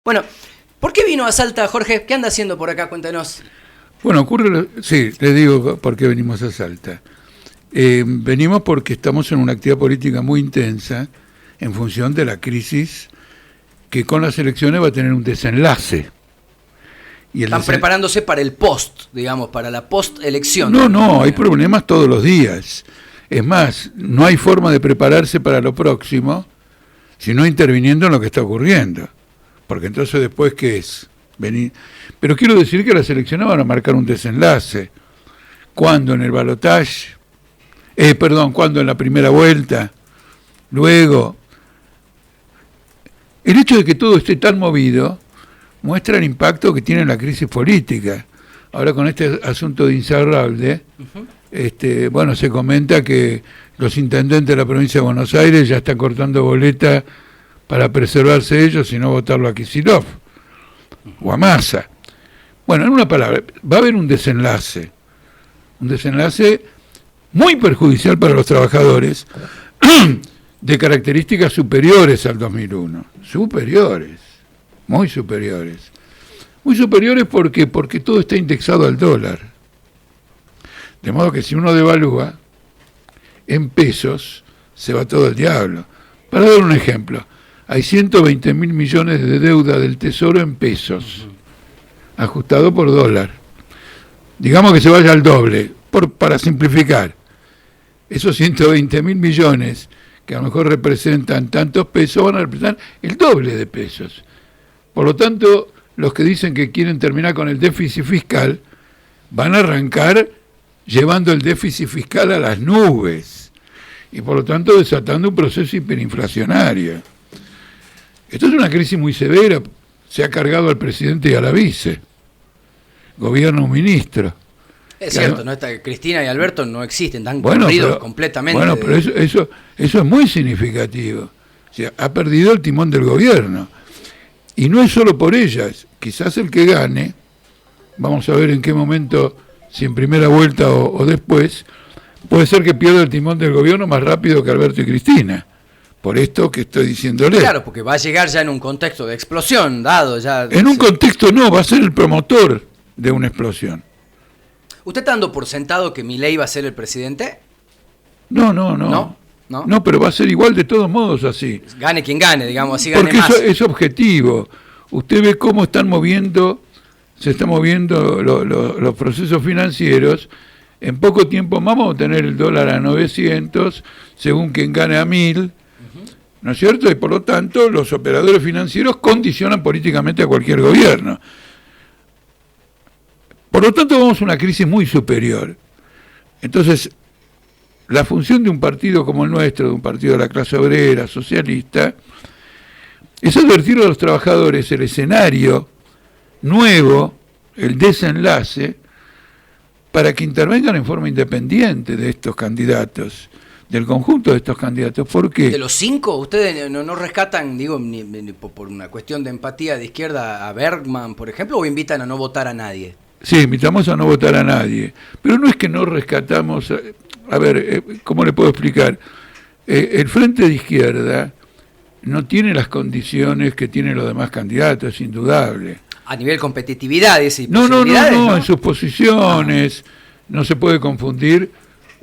Bueno, ¿por qué vino a Salta, Jorge? ¿Qué anda haciendo por acá? Cuéntanos. Bueno, sí, les digo por qué venimos a Salta. Venimos porque estamos en una actividad política muy intensa en función de la crisis que con las elecciones va a tener un desenlace. Están preparándose para el post, digamos, para la post-elección. No, hay problemas todos los días. Es más, no hay forma de prepararse para lo próximo sino interviniendo en lo que está ocurriendo. Porque entonces después, ¿qué es? Pero quiero decir que las elecciones van a marcar un desenlace. ¿Cuándo? En el balotaje, ¿cuándo? En la primera vuelta. Luego, el hecho de que todo esté tan movido muestra el impacto que tiene la crisis política. Ahora con este asunto de Insaurralde, se comenta que los intendentes de la provincia de Buenos Aires ya están cortando boleta para preservarse ellos y no votarlo a Kicillof o a Massa. Bueno, en una palabra, va a haber un desenlace muy perjudicial para los trabajadores de características superiores al 2001, muy superiores. Muy superiores porque todo está indexado al dólar. De modo que si uno devalúa en pesos, se va todo al diablo. Para dar un ejemplo, hay 120.000 millones de deuda del Tesoro en pesos, ajustado por dólar. Digamos que se vaya al doble, para simplificar. Esos 120.000 millones, que a lo mejor representan tantos pesos, van a representar el doble de pesos. Por lo tanto, los que dicen que quieren terminar con el déficit fiscal, van a arrancar llevando el déficit fiscal a las nubes, y por lo tanto desatando un proceso hiperinflacionario. Esto es una crisis muy severa, se ha cargado al presidente y a la vice, gobierna un ministro. Es cierto, ¿no? Cristina y Alberto no existen, están corridos completamente. Bueno, pero eso es muy significativo. O sea, ha perdido el timón del gobierno. Y no es solo por ellas, quizás el que gane, vamos a ver en qué momento, si en primera vuelta o después, puede ser que pierda el timón del gobierno más rápido que Alberto y Cristina. Por esto que estoy diciéndole. Claro, porque va a llegar ya en un contexto de explosión, dado ya... En un contexto no, va a ser el promotor de una explosión. ¿Usted está dando por sentado que Milei va a ser el presidente? No. ¿No? No, pero va a ser igual de todos modos así. Gane quien gane, digamos, así gane porque más. Porque eso es objetivo. Usted ve cómo se están moviendo los procesos financieros. En poco tiempo más vamos a tener el dólar a 900, según quien gane a 1000, ¿no es cierto? Y por lo tanto, los operadores financieros condicionan políticamente a cualquier gobierno. Por lo tanto, vamos a una crisis muy superior. Entonces, la función de un partido como el nuestro, de un partido de la clase obrera, socialista, es advertir a los trabajadores el escenario nuevo, el desenlace, para que intervengan en forma independiente de estos candidatos, del conjunto de estos candidatos. ¿Por qué? ¿De los 5? ¿Ustedes no rescatan, digo, ni por una cuestión de empatía de izquierda a Bergman, por ejemplo, o invitan a no votar a nadie? Sí, invitamos a no votar a nadie. Pero no es que no rescatamos... A ver, ¿cómo le puedo explicar? El Frente de Izquierda no tiene las condiciones que tienen los demás candidatos, es indudable. A nivel competitividades y No, posibilidades, ¿no? En sus posiciones. No se puede confundir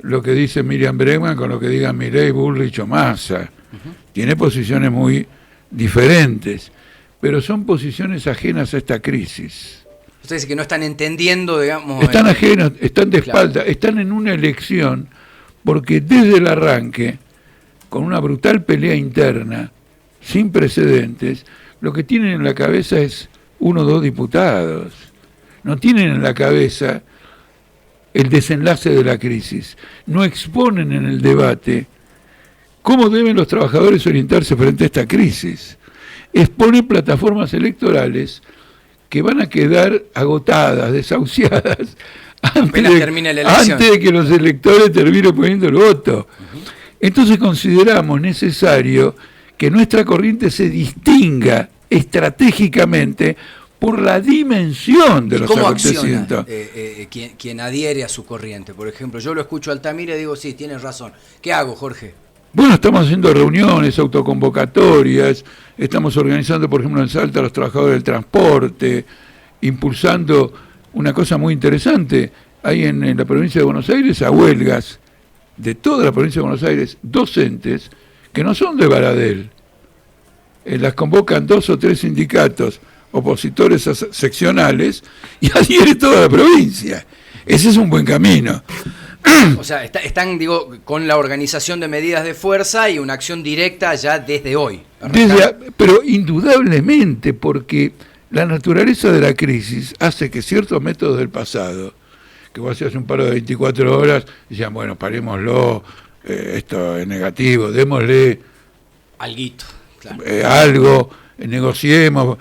lo que dice Miriam Bregman con lo que digan Milei, Bullrich o Massa. Tiene posiciones muy diferentes, pero son posiciones ajenas a esta crisis. Ustedes que no están entendiendo, digamos... Están ajenos, están de espalda, están en una elección, porque desde el arranque, con una brutal pelea interna, sin precedentes, lo que tienen en la cabeza es 1 o 2 diputados. No tienen en la cabeza el desenlace de la crisis. No exponen en el debate cómo deben los trabajadores orientarse frente a esta crisis. Exponen plataformas electorales que van a quedar agotadas, desahuciadas, antes de que los electores terminen poniendo el voto. Entonces consideramos necesario que nuestra corriente se distinga estratégicamente por la dimensión de los acontecimientos. ¿Cómo acciona quien adhiere a su corriente? Por ejemplo, yo lo escucho a Altamira y digo, sí, tienes razón. ¿Qué hago, Jorge? Bueno, estamos haciendo reuniones, autoconvocatorias, estamos organizando, por ejemplo, en Salta a los trabajadores del transporte, impulsando una cosa muy interesante. Hay en la provincia de Buenos Aires a huelgas de toda la provincia de Buenos Aires, docentes, que no son de Baradel. Las convocan 2 o 3 sindicatos opositores seccionales y adhiere toda la provincia. Ese es un buen camino. O sea, están, digo, con la organización de medidas de fuerza y una acción directa ya desde hoy. Pero indudablemente, porque la naturaleza de la crisis hace que ciertos métodos del pasado, que vos hacías un paro de 24 horas, decían, bueno, parémoslo, esto es negativo, démosle alguito, claro. Algo, negociemos,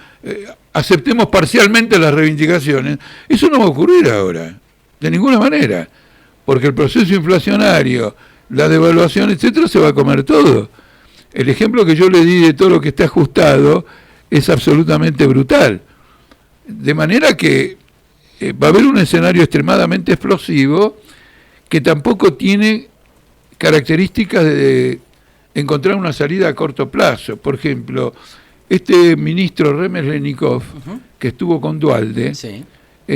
aceptemos parcialmente las reivindicaciones. Eso no va a ocurrir ahora, de ninguna manera, porque el proceso inflacionario, la devaluación, etcétera, se va a comer todo. El ejemplo que yo le di de todo lo que está ajustado es absolutamente brutal. De manera que va a haber un escenario extremadamente explosivo que tampoco tiene características de encontrar una salida a corto plazo. Por ejemplo, este ministro Remeslenikov, que estuvo con Duhalde, sí,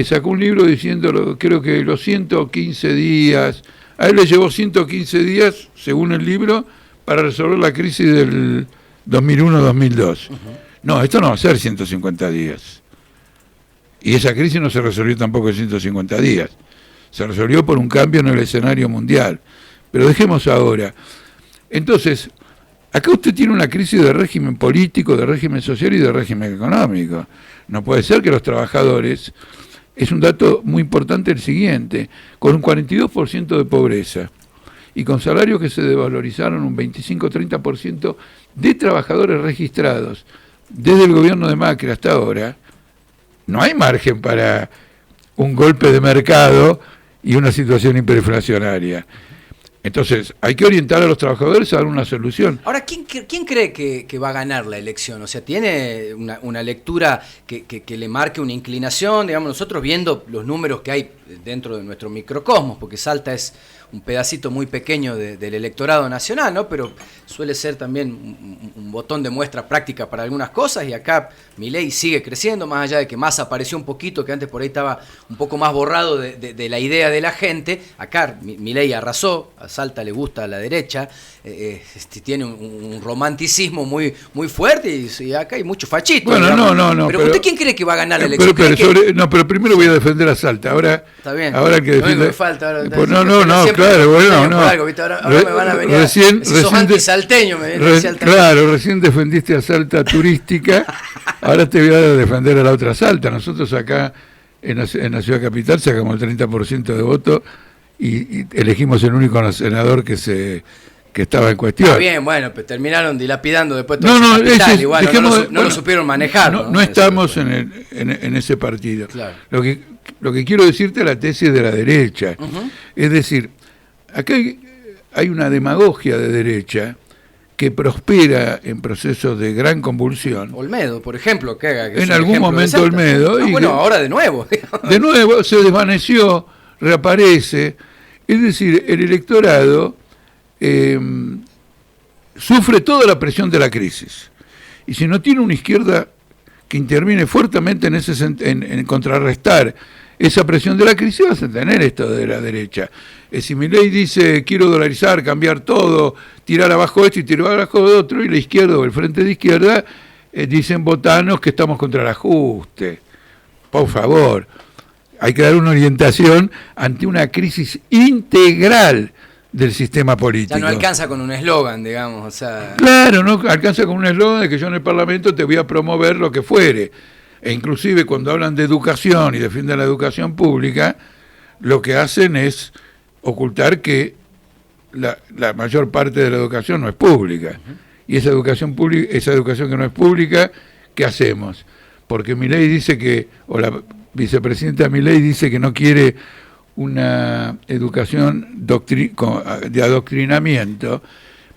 sacó un libro diciendo, creo que los 115 días, a él le llevó 115 días, según el libro, para resolver la crisis del 2001-2002. No, esto no va a ser 150 días. Y esa crisis no se resolvió tampoco en 150 días. Se resolvió por un cambio en el escenario mundial. Pero dejemos ahora. Entonces, acá usted tiene una crisis de régimen político, de régimen social y de régimen económico. No puede ser que los trabajadores, es un dato muy importante el siguiente, con un 42% de pobreza y con salarios que se desvalorizaron un 25-30% de trabajadores registrados desde el gobierno de Macri hasta ahora, no hay margen para un golpe de mercado y una situación hiperinflacionaria. Entonces, hay que orientar a los trabajadores a dar una solución. Ahora, ¿quién cree que va a ganar la elección? O sea, ¿tiene una lectura que le marque una inclinación? Digamos, nosotros viendo los números que hay dentro de nuestro microcosmos, porque Salta es un pedacito muy pequeño del electorado nacional, ¿no? Pero suele ser también un botón de muestra práctica para algunas cosas, y acá Milei sigue creciendo, más allá de que Massa apareció un poquito, que antes por ahí estaba un poco más borrado de la idea de la gente. Acá Milei arrasó, a Salta le gusta a la derecha, tiene un romanticismo muy fuerte, y acá hay mucho fachito. Bueno, digamos. no. Pero ¿usted quién cree que va a ganar la elección? Pero primero voy a defender a Salta. Ahora, está bien. Ahora que defiende. Me falta, ahora, Claro, bueno, no. Algo, ahora me van a venir. Recién sos antisalteño, me viene claro, recién defendiste a Salta turística. Ahora te voy a defender a la otra Salta. Nosotros acá en la ciudad capital sacamos el 30% de voto y elegimos el único senador que estaba en cuestión. Está bien, bueno, pues terminaron dilapidando después todo capital, igual no lo supieron manejar. No estamos en ese partido. Claro. Lo que quiero decirte es la tesis de la derecha. Es decir, acá hay una demagogia de derecha que prospera en procesos de gran convulsión. Olmedo, por ejemplo, que en algún momento Olmedo. Ahora de nuevo. De nuevo se desvaneció, reaparece. Es decir, el electorado sufre toda la presión de la crisis. Y si no tiene una izquierda que interviene fuertemente en contrarrestar esa presión de la crisis, vas a tener esto de la derecha. Si Milei dice quiero dolarizar, cambiar todo, tirar abajo esto y tirar abajo de otro, y la izquierda o el frente de izquierda dicen votanos que estamos contra el ajuste. Por favor, hay que dar una orientación ante una crisis integral del sistema político. Ya no alcanza con un eslogan, digamos, o sea... Claro, no alcanza con un eslogan de que yo en el Parlamento te voy a promover lo que fuere. E inclusive cuando hablan de educación y defienden la educación pública, lo que hacen es ocultar que la mayor parte de la educación no es pública. Y esa educación que no es pública, ¿qué hacemos? Porque Milei dice que, o la vicepresidenta Milei dice que no quiere una educación de adoctrinamiento,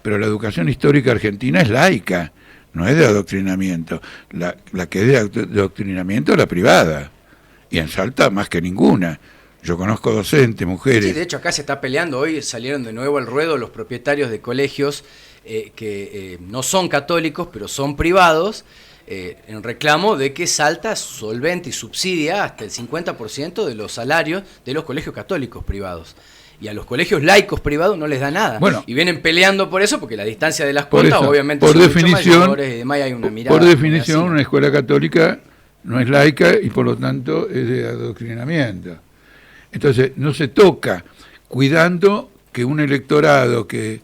pero la educación histórica argentina es laica, no es de adoctrinamiento. La que es de adoctrinamiento es la privada, y en Salta más que ninguna. Yo conozco docentes, mujeres. Sí, de hecho acá se está peleando, hoy salieron de nuevo al ruedo los propietarios de colegios que no son católicos, pero son privados, en reclamo de que Salta solventa y subsidia hasta el 50% de los salarios de los colegios católicos privados. Y a los colegios laicos privados no les da nada. Bueno, y vienen peleando por eso, porque la distancia de las cuotas obviamente por son definición, mucho mayores y demás hay una mirada. Por definición, una escuela católica no es laica y por lo tanto es de adoctrinamiento. Entonces no se toca, cuidando que un electorado que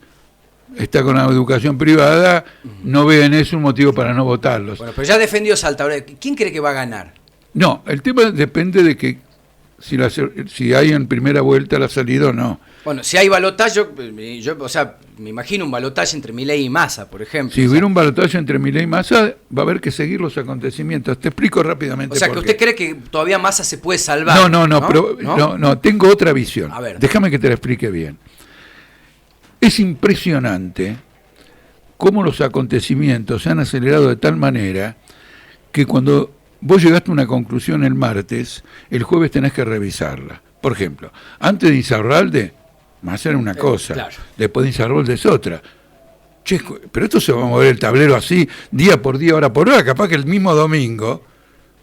está con la educación privada no vea en eso un motivo para no votarlos. Bueno, pero ya defendió Salta. Ahora, ¿quién cree que va a ganar? No, el tema depende de que si hay en primera vuelta la salida o no. Bueno, si hay balotaje, yo o sea, me imagino un balotaje entre Milei y Massa, por ejemplo. Si hubiera un balotaje entre Milei y Massa, va a haber que seguir los acontecimientos. Te explico rápidamente. O sea, que usted cree que todavía Massa se puede salvar. No, tengo otra visión. A ver. Déjame que te la explique bien. Es impresionante cómo los acontecimientos se han acelerado de tal manera que cuando vos llegaste a una conclusión el martes, el jueves tenés que revisarla. Por ejemplo, antes de Insaurralde, Massa era una cosa, claro. Después de Insaurralde es otra. Che, pero esto se va a mover el tablero así, día por día, hora por hora, capaz que el mismo domingo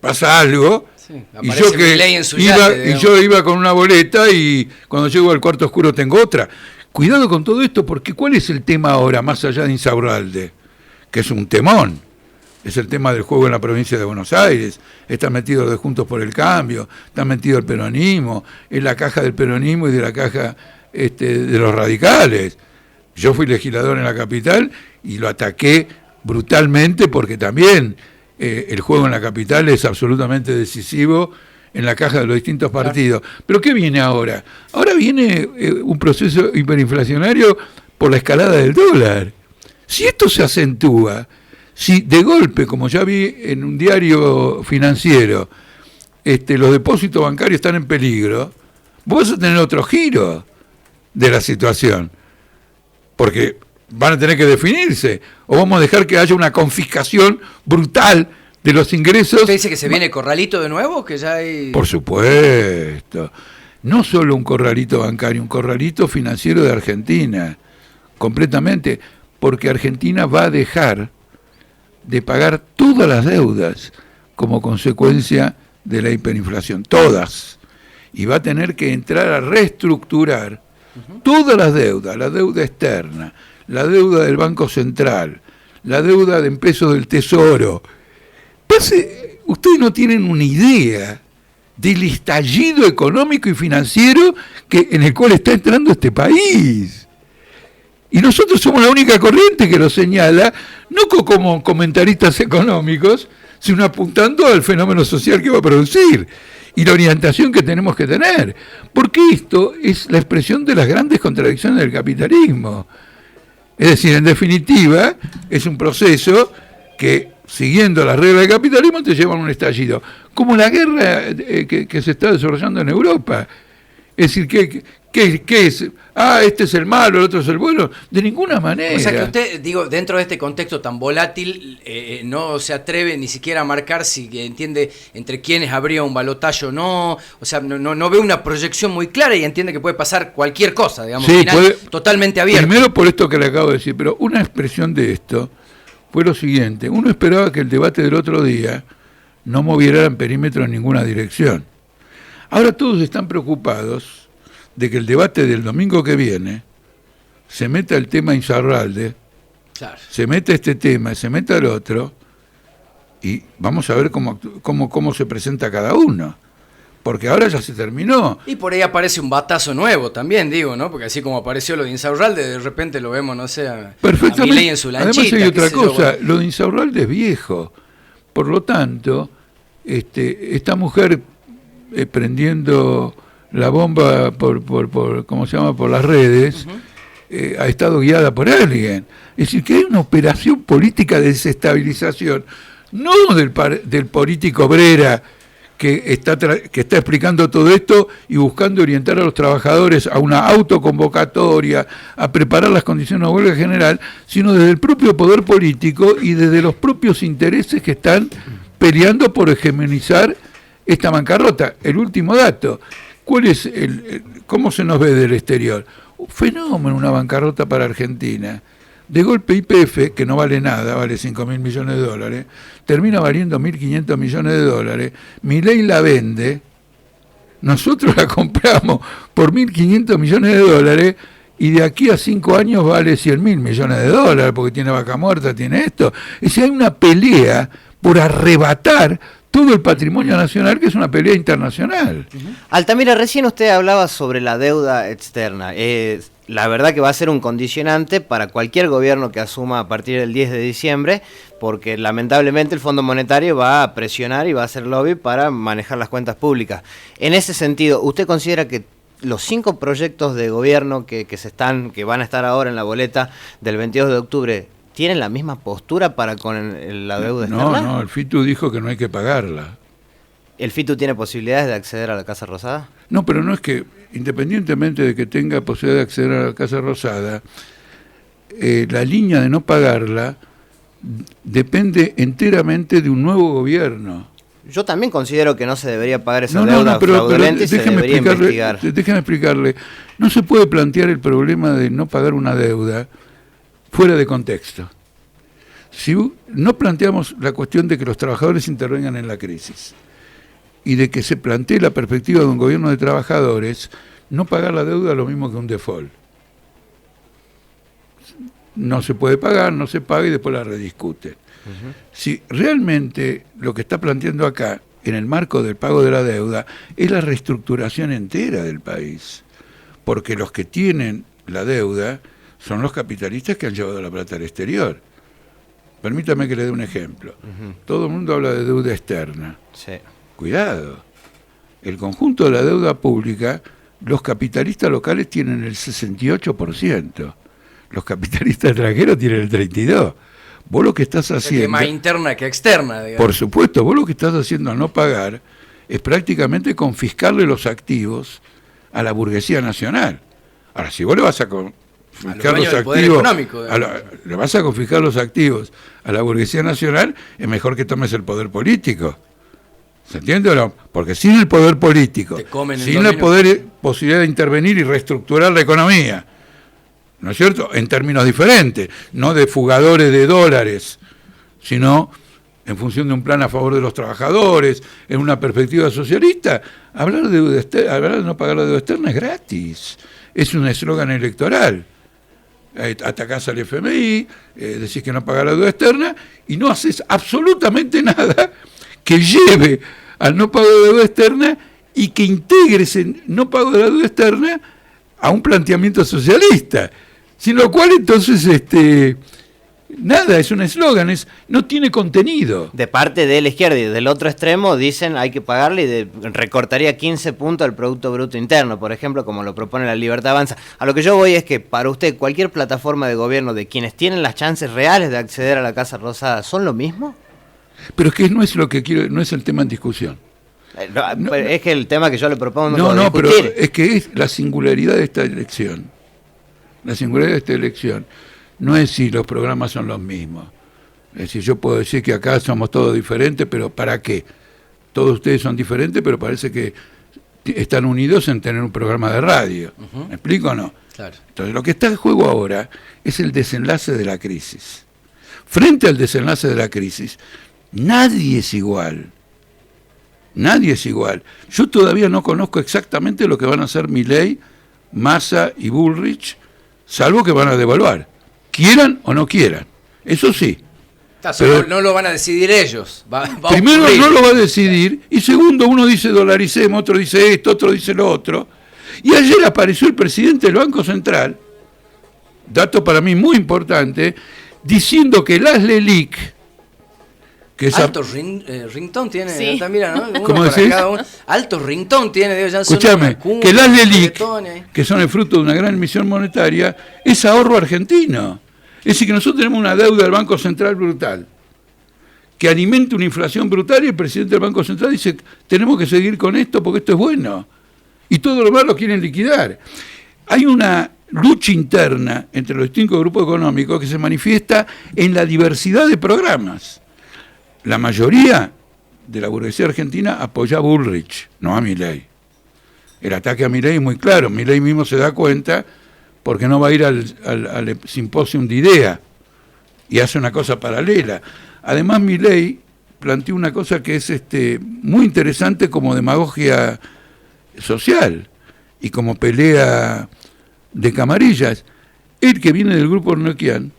pasa algo, sí, y yo iba con una boleta y cuando llego al cuarto oscuro tengo otra. Cuidado con todo esto, porque ¿cuál es el tema ahora, más allá de Insaurralde? Que es un temón. Es el tema del juego en la provincia de Buenos Aires, está metido de Juntos por el Cambio, está metido el peronismo, es la caja del peronismo y de la caja de los radicales. Yo fui legislador en la capital y lo ataqué brutalmente porque también el juego en la capital es absolutamente decisivo en la caja de los distintos partidos. Claro. ¿Pero qué viene ahora? Ahora viene un proceso hiperinflacionario por la escalada del dólar. Si esto se acentúa, si de golpe, como ya vi en un diario financiero, los depósitos bancarios están en peligro, vos vas a tener otro giro de la situación, porque van a tener que definirse, o vamos a dejar que haya una confiscación brutal de los ingresos. ¿Usted dice que se viene corralito de nuevo? Que ya hay... Por supuesto, no solo un corralito bancario, un corralito financiero de Argentina, completamente, porque Argentina va a dejar de pagar todas las deudas como consecuencia de la hiperinflación, todas, y va a tener que entrar a reestructurar todas las deudas, la deuda externa, la deuda del Banco Central, la deuda en pesos del Tesoro. Ustedes no tienen una idea del estallido económico y financiero en el cual está entrando este país. Y nosotros somos la única corriente que lo señala, no como comentaristas económicos, sino apuntando al fenómeno social que va a producir y la orientación que tenemos que tener. Porque esto es la expresión de las grandes contradicciones del capitalismo. Es decir, en definitiva, es un proceso que, siguiendo las reglas del capitalismo, te lleva a un estallido. Como la guerra que se está desarrollando en Europa. Es decir, ¿qué es? Este es el malo, el otro es el bueno. De ninguna manera. O sea que usted, dentro de este contexto tan volátil, no se atreve ni siquiera a marcar si entiende entre quiénes habría un balotaje o no. O sea, no ve una proyección muy clara y entiende que puede pasar cualquier cosa, digamos, sí, totalmente abierto. Primero por esto que le acabo de decir, pero una expresión de esto fue lo siguiente. Uno esperaba que el debate del otro día no moviera el perímetro en ninguna dirección. Ahora todos están preocupados de que el debate del domingo que viene se meta el tema Insaurralde, claro, se meta este tema, se meta el otro, y vamos a ver cómo se presenta cada uno. Porque ahora ya se terminó. Y por ahí aparece un batazo nuevo también, ¿no? Porque así como apareció lo de Insaurralde, de repente lo vemos, no sé, a Milei en su lanchita. Además hay otra cosa, lo de Insaurralde es viejo. Por lo tanto, esta mujer prendiendo la bomba por ¿cómo se llama?, por las redes, ha estado guiada por alguien. Es decir, que hay una operación política de desestabilización, no del político obrera que está explicando todo esto y buscando orientar a los trabajadores a una autoconvocatoria, a preparar las condiciones de huelga general, sino desde el propio poder político y desde los propios intereses que están peleando por hegemonizar esta bancarrota. El último dato: ¿Cuál es cómo se nos ve del exterior? Un fenómeno, una bancarrota para Argentina. De golpe YPF, que no vale nada, vale 5.000 millones de dólares, termina valiendo 1.500 millones de dólares, Milei la vende, nosotros la compramos por 1.500 millones de dólares y de aquí a 5 años vale 100.000 millones de dólares porque tiene vaca muerta, tiene esto. Es decir, hay una pelea por arrebatar todo el patrimonio nacional, que es una pelea internacional. Altamira, recién usted hablaba sobre la deuda externa. La verdad que va a ser un condicionante para cualquier gobierno que asuma a partir del 10 de diciembre, porque lamentablemente el Fondo Monetario va a presionar y va a hacer lobby para manejar las cuentas públicas. En ese sentido, ¿usted considera que los 5 proyectos de gobierno que van a estar ahora en la boleta del 22 de octubre tienen la misma postura para con la deuda externa? No, el FITU dijo que no hay que pagarla. ¿El FITU tiene posibilidades de acceder a la Casa Rosada? No, pero no es que, independientemente de que tenga posibilidad de acceder a la Casa Rosada, la línea de no pagarla depende enteramente de un nuevo gobierno. Yo también considero que no se debería pagar esa deuda fraudulenta y se debería investigar. Déjeme explicarle, no se puede plantear el problema de no pagar una deuda fuera de contexto. Si no planteamos la cuestión de que los trabajadores intervengan en la crisis y de que se plantee la perspectiva de un gobierno de trabajadores, no pagar la deuda es lo mismo que un default. No se puede pagar, no se paga y después la rediscute. Si realmente lo que está planteando acá, en el marco del pago de la deuda, es la reestructuración entera del país, porque los que tienen la deuda son los capitalistas que han llevado la plata al exterior. Permítame que le dé un ejemplo. Todo el mundo habla de deuda externa. Sí. Cuidado. El conjunto de la deuda pública, los capitalistas locales tienen el 68%. Los capitalistas extranjeros tienen el 32%. Vos lo que estás haciendo... Es más interna que externa, digamos. Por supuesto, vos lo que estás haciendo al no pagar es prácticamente confiscarle los activos a la burguesía nacional. Ahora, si vos le vas a confiscar los activos... le vas a confiscar los activos a la burguesía nacional, es mejor que tomes el poder político. ¿Se entiende o no? Porque sin el poder político, sin la posibilidad de intervenir y reestructurar la economía, ¿no es cierto?, en términos diferentes, no de fugadores de dólares, sino en función de un plan a favor de los trabajadores, en una perspectiva socialista, hablar de no pagar la deuda externa es gratis, es un eslogan electoral. Atacás al FMI, decís que no paga la deuda externa y no haces absolutamente nada que lleve al no pago de deuda externa y que integre ese no pago de la deuda externa a un planteamiento socialista. Sin lo cual, entonces, nada, es un eslogan, no tiene contenido. De parte de la izquierda y del otro extremo dicen hay que pagarle y recortaría 15 puntos al Producto Bruto Interno, por ejemplo, como lo propone la Libertad Avanza. A lo que yo voy es que para usted cualquier plataforma de gobierno de quienes tienen las chances reales de acceder a la Casa Rosada, ¿son lo mismo? Pero es que no es lo que quiero, no es el tema en discusión. Es que el tema que yo le propongo no, pero es que es la singularidad de esta elección. La singularidad de esta elección no es si los programas son los mismos. Es decir, yo puedo decir que acá somos todos diferentes, pero ¿para qué? Todos ustedes son diferentes, pero parece que están unidos en tener un programa de radio. ¿Me explico o no? Claro. Entonces, lo que está en juego ahora es el desenlace de la crisis. Frente al desenlace de la crisis, nadie es igual. Nadie es igual. Yo todavía no conozco exactamente lo que van a hacer Milei, Massa y Bullrich, salvo que van a devaluar. Quieran o no quieran. Eso sí. Pero no lo van a decidir ellos. Primero no lo va a decidir, y segundo, uno dice dolaricemos, otro dice esto, otro dice lo otro. Y ayer apareció el presidente del Banco Central, dato para mí muy importante, diciendo que las LELIQ, que es alto ringtone tiene, sí. Mira, ¿no? ¿Cómo decís? Alto ringtone tiene, escúchame, que las LELIQ, que son el fruto de una gran emisión monetaria, es ahorro argentino. Es decir, que nosotros tenemos una deuda del Banco Central brutal, que alimenta una inflación brutal, y el presidente del Banco Central dice, tenemos que seguir con esto porque esto es bueno. Y todo lo demás lo quieren liquidar. Hay una lucha interna entre los distintos grupos económicos que se manifiesta en la diversidad de programas. La mayoría de la burguesía argentina apoya a Bullrich, no a Milei. El ataque a Milei es muy claro, Milei mismo se da cuenta porque no va a ir al simposium de IDEA y hace una cosa paralela. Además, Milei planteó una cosa que es muy interesante como demagogia social y como pelea de camarillas. Él, que viene del grupo Ornequian,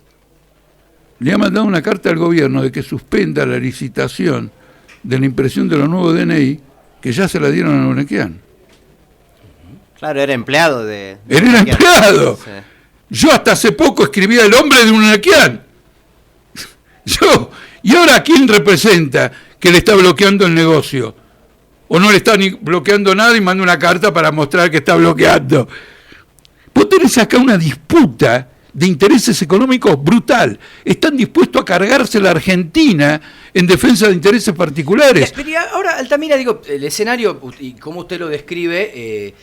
le ha mandado una carta al gobierno de que suspenda la licitación de la impresión de los nuevos DNI, que ya se la dieron a Ornequian. Claro, era empleado de Él era empleado. Sí. Yo hasta hace poco escribía El hombre de Ornequian. ¿Y ahora quién representa que le está bloqueando el negocio? O no le está ni bloqueando nada y manda una carta para mostrar que está bloqueando. Vos tenés acá una disputa de intereses económicos brutal. Están dispuestos a cargarse la Argentina en defensa de intereses particulares. Pero ahora, Altamira, digo, el escenario, y como usted lo describe,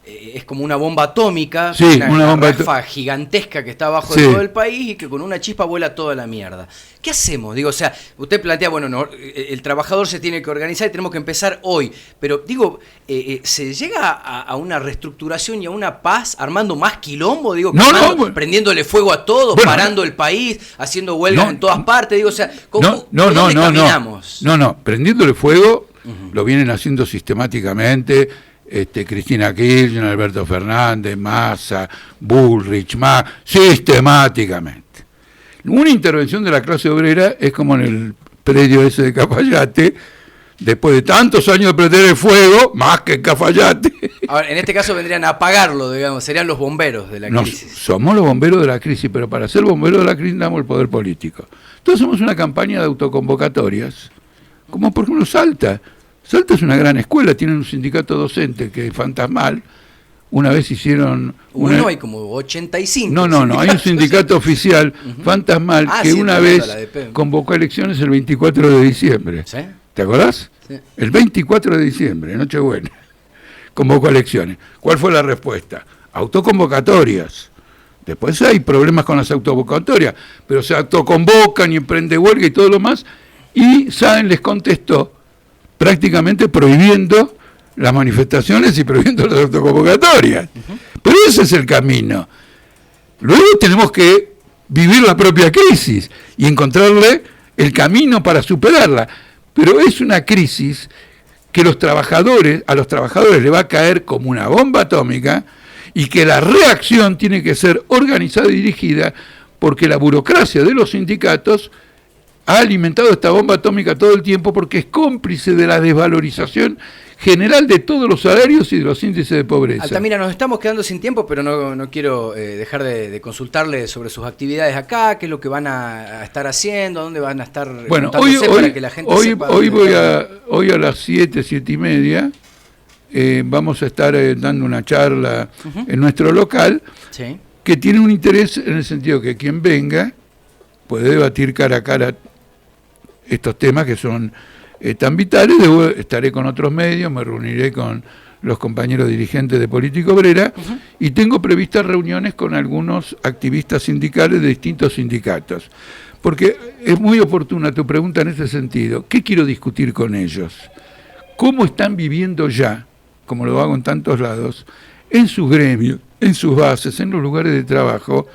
es como una bomba atómica, Sí, una bomba rafa gigantesca que está abajo Sí. de todo el país y que con una chispa vuela toda la mierda. ¿Qué hacemos? Digo, o sea, usted plantea, bueno, no, el trabajador se tiene que organizar y tenemos que empezar hoy, pero digo, ¿se llega a una reestructuración y a una paz armando más quilombo? Digo, No, prendiéndole fuego a todo, bueno, parando el país, haciendo huelgas no, en todas partes, digo, o sea, ¿cómo, No, ¿dónde caminamos? No, prendiéndole fuego, lo vienen haciendo sistemáticamente. Cristina Kirchner, Alberto Fernández, Massa, Bullrich, sistemáticamente. Una intervención de la clase obrera es como en el predio ese de Cafayate, después de tantos años de prender el fuego, más que en Cafayate. Ahora, en este caso vendrían a apagarlo, digamos, serían los bomberos de la crisis. Somos los bomberos de la crisis, pero para ser bomberos de la crisis damos el poder político. Entonces hacemos una campaña de autoconvocatorias, como por ejemplo Salta. Salta es una gran escuela, tienen un sindicato docente que es fantasmal. Una vez hicieron... Hay como 85. No, hay un sindicato oficial fantasmal que sí, una vez convocó elecciones el 24 de diciembre. ¿Sí? ¿Te acordás? Sí. El 24 de diciembre, Nochebuena, convocó elecciones. ¿Cuál fue la respuesta? Autoconvocatorias. Después hay problemas con las autoconvocatorias, pero se autoconvocan y emprende huelga y todo lo más. Y Sáenz les contestó prácticamente prohibiendo las manifestaciones y prohibiendo las autoconvocatorias. Pero ese es el camino. Luego tenemos que vivir la propia crisis y encontrarle el camino para superarla. Pero es una crisis que a los trabajadores le va a caer como una bomba atómica y que la reacción tiene que ser organizada y dirigida porque la burocracia de los sindicatos ha alimentado esta bomba atómica todo el tiempo porque es cómplice de la desvalorización general de todos los salarios y de los índices de pobreza. Altamira, nos estamos quedando sin tiempo, pero no quiero dejar de consultarle sobre sus actividades acá, qué es lo que van a estar haciendo, dónde van a estar para que la gente sepa. Hoy a las 7:30, vamos a estar dando una charla en nuestro local, sí, que tiene un interés en el sentido que quien venga puede debatir cara a cara estos temas que son tan vitales. Estaré con otros medios, me reuniré con los compañeros dirigentes de Política Obrera y tengo previstas reuniones con algunos activistas sindicales de distintos sindicatos. Porque es muy oportuna tu pregunta en ese sentido. ¿Qué quiero discutir con ellos? ¿Cómo están viviendo ya, como lo hago en tantos lados, en sus gremios, en sus bases, en los lugares de trabajo,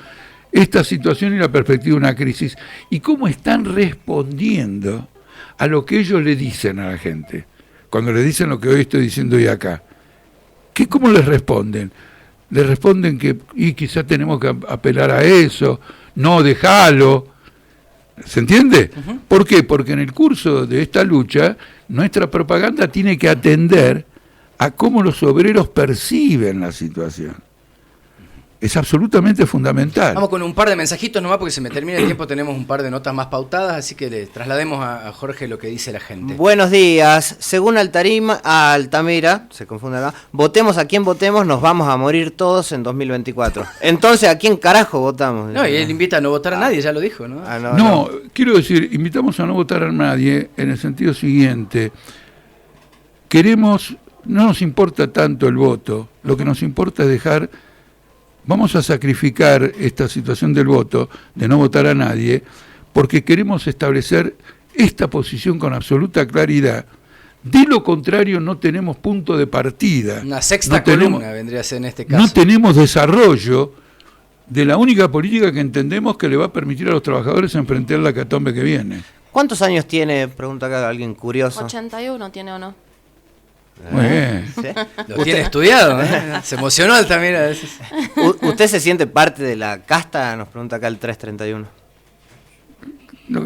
esta situación y la perspectiva de una crisis? ¿Y cómo están respondiendo a lo que ellos le dicen a la gente? Cuando le dicen lo que hoy estoy diciendo hoy acá. ¿Cómo les responden? Les responden que quizás tenemos que apelar a eso, no, dejalo. ¿Se entiende? ¿Por qué? Porque en el curso de esta lucha, nuestra propaganda tiene que atender a cómo los obreros perciben la situación. Es absolutamente fundamental. Vamos con un par de mensajitos nomás porque se me termina el tiempo, tenemos un par de notas más pautadas, así que le traslademos a Jorge lo que dice la gente. Buenos días. Según Altamira, se confunde acá, votemos a quien votemos, nos vamos a morir todos en 2024. Entonces, ¿a quién carajo votamos? No, y él invita a no votar a nadie, ya lo dijo, ¿no? No, quiero decir, invitamos a no votar a nadie en el sentido siguiente. No nos importa tanto el voto, lo que nos importa es vamos a sacrificar esta situación del voto, de no votar a nadie, porque queremos establecer esta posición con absoluta claridad De lo contrario, no tenemos punto de partida. Una sexta no tenemos, columna vendría a ser en este caso. No tenemos desarrollo de la única política que entendemos que le va a permitir a los trabajadores enfrentar la hecatombe que viene. ¿Cuántos años tiene, pregunta acá alguien curioso? 81 tiene o no. Muy bien. ¿Sí? Lo tiene estudiado, ¿eh? Se emocionó él también a veces. ¿Usted se siente parte de la casta? Nos pregunta acá el 331. No,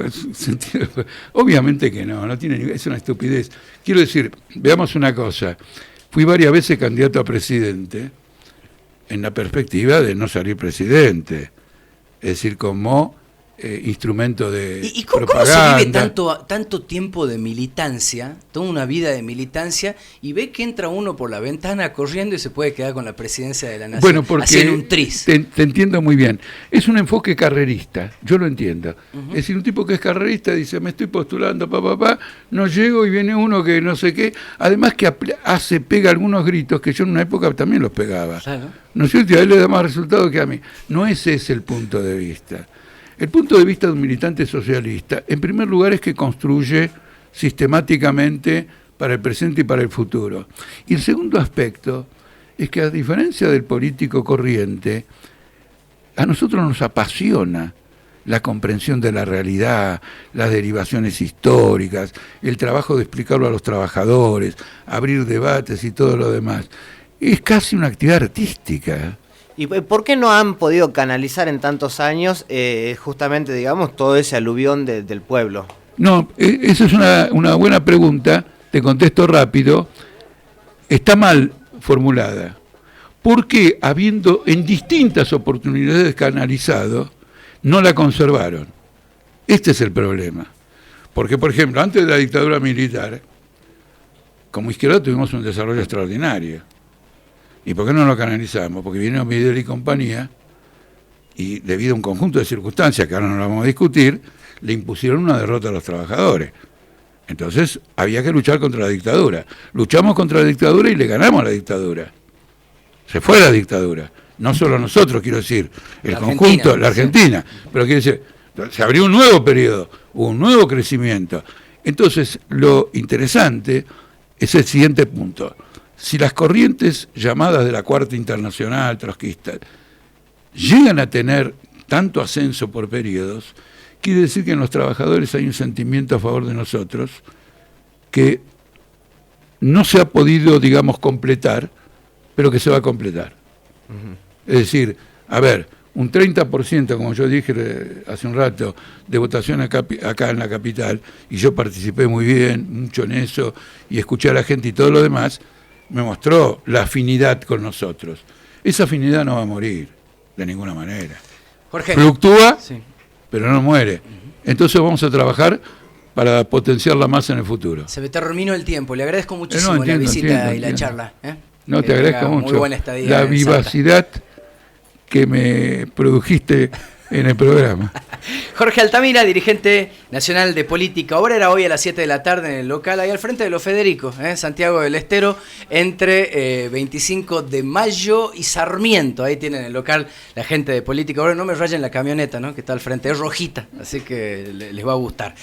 obviamente que no tiene, es una estupidez. Quiero decir, veamos una cosa. Fui varias veces candidato a presidente en la perspectiva de no salir presidente. Es decir, como instrumento de ¿Y cómo propaganda. se vive tanto tiempo de militancia, toda una vida de militancia, y ve que entra uno por la ventana corriendo y se puede quedar con la presidencia de la nación? Bueno, porque así en un tris. te entiendo muy bien. Es un enfoque carrerista, yo lo entiendo. Es decir, un tipo que es carrerista dice, me estoy postulando, no llego y viene uno que no sé qué. Además que pega algunos gritos que yo en una época también los pegaba. Claro. ¿No es cierto? Y a él le da más resultado que a mí. No ese es el punto de vista. El punto de vista de un militante socialista, en primer lugar, es que construye sistemáticamente para el presente y para el futuro. Y el segundo aspecto es que, a diferencia del político corriente, a nosotros nos apasiona la comprensión de la realidad, las derivaciones históricas, el trabajo de explicarlo a los trabajadores, abrir debates y todo lo demás. Es casi una actividad artística. ¿Y por qué no han podido canalizar en tantos años justamente, digamos, todo ese aluvión del pueblo? No, esa es una buena pregunta, te contesto rápido. Está mal formulada. ¿Por qué, habiendo en distintas oportunidades canalizado, no la conservaron? Este es el problema. Porque, por ejemplo, antes de la dictadura militar, como izquierda tuvimos un desarrollo extraordinario. ¿Y por qué no lo canalizamos? Porque vino Videla y compañía, y debido a un conjunto de circunstancias que ahora no lo vamos a discutir, le impusieron una derrota a los trabajadores. Entonces había que luchar contra la dictadura. Luchamos contra la dictadura y le ganamos a la dictadura. Se fue la dictadura. No solo nosotros, quiero decir, el conjunto, la Argentina. Pero quiero decir, se abrió un nuevo periodo, hubo un nuevo crecimiento. Entonces, lo interesante es el siguiente punto. Si las corrientes llamadas de la Cuarta Internacional, trotskista, llegan a tener tanto ascenso por periodos, quiere decir que en los trabajadores hay un sentimiento a favor de nosotros que no se ha podido, digamos, completar, pero que se va a completar. Es decir, a ver, un 30%, como yo dije hace un rato, de votación acá en la capital, y yo participé muy bien, mucho en eso, y escuché a la gente y todo lo demás, me mostró la afinidad con nosotros. Esa afinidad no va a morir, de ninguna manera. Jorge. Fluctúa, Sí. pero no muere. Entonces vamos a trabajar para potenciarla más en el futuro. Se me terminó el tiempo. Le agradezco muchísimo entiendo, la visita y la entiendo. charla. No, Que te agradezco tenga mucho muy buena estadía la en vivacidad que me produjiste en el programa. Jorge Altamira, dirigente nacional de Política Obrera, hoy a las 7 de la tarde en el local, ahí al frente de los Federicos, Santiago del Estero, entre 25 de mayo y Sarmiento. Ahí tienen el local la gente de Política Obrera. No me rayen la camioneta, ¿no? Que está al frente, es rojita, así que les va a gustar.